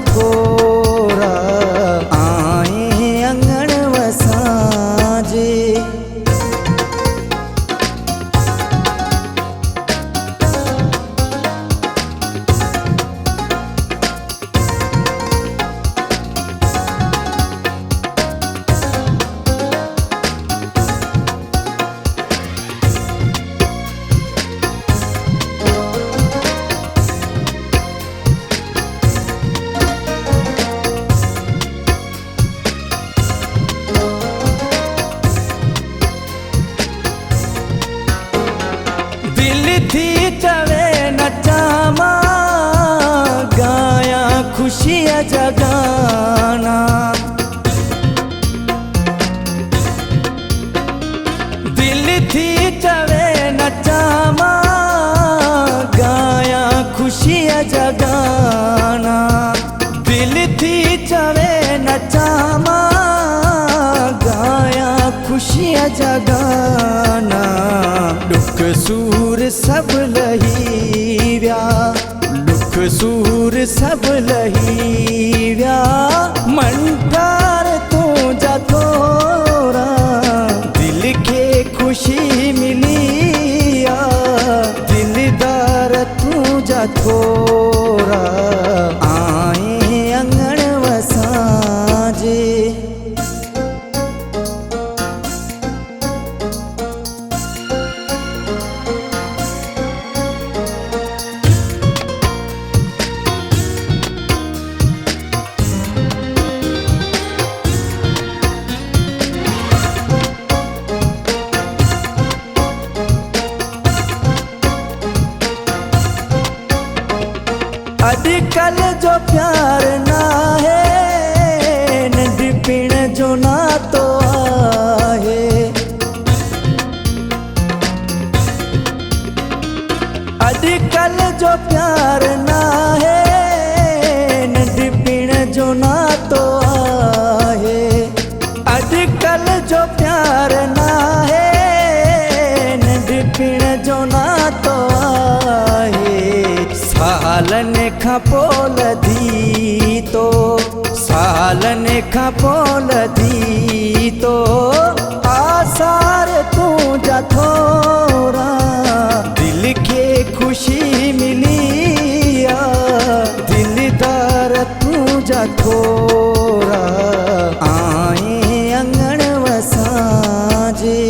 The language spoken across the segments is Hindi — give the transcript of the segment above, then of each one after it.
थोरा आए अंगण वसाजे। दिल थी चवे नचामा गाया खुशियाँ जगाना। दिल थी चवे नचामा गाया खुशियाँ जगाना। दिल थी चवे नचामा गाया खुशियाँ जगाना। दुख सूर सब लही व्या, दुख सूर सब लही व्या। मंठार तू जा थोरा दिल के खुशी मिलिया। दिलदार तू जा थोरा आए अंगण वसाजे। अजकल जो प्यार ना है नंढपिण जो ना तो आहे। अजकल जो प्यार ना है नंढपिण जो ना तो आहे। अजकल जो प्यार ना है नंढपिण जो ना तो आहे। सालन खां पोइ धी तो, सालन खां पोइ धी तो आसार तू जा थोरा दिल के खुशी मिलिया। दिलदार तू जा थोरा आए अंगण वसाजे।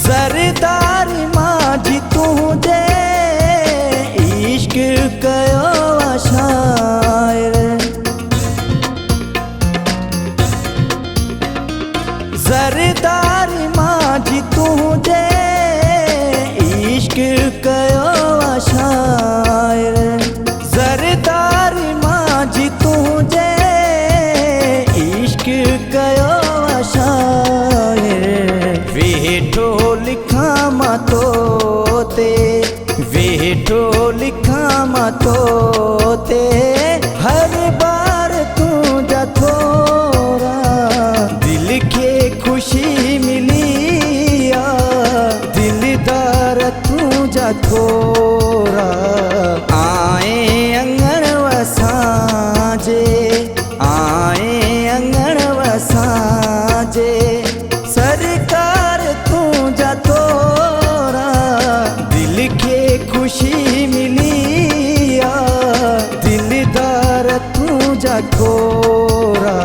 ज़रदारी माझी तुझे इश्क कयो शायर। ज़रदारी माझी तुझे इश्क कयो शायर। ज़रदारी माझी तुझे इश्क कयो शायर। वेठो लिखा मां तोते, वेठो लिखा मां तोते हर बार तू जा थोरा दिल के खुशी मिलिया। दिलदार तू जा थोरा आए अंगण वसाजे। आए अंगण वसाजे। सरकार तू जा थोरा दिल के खुशी मिलिया। दिलदार तू जा थोरा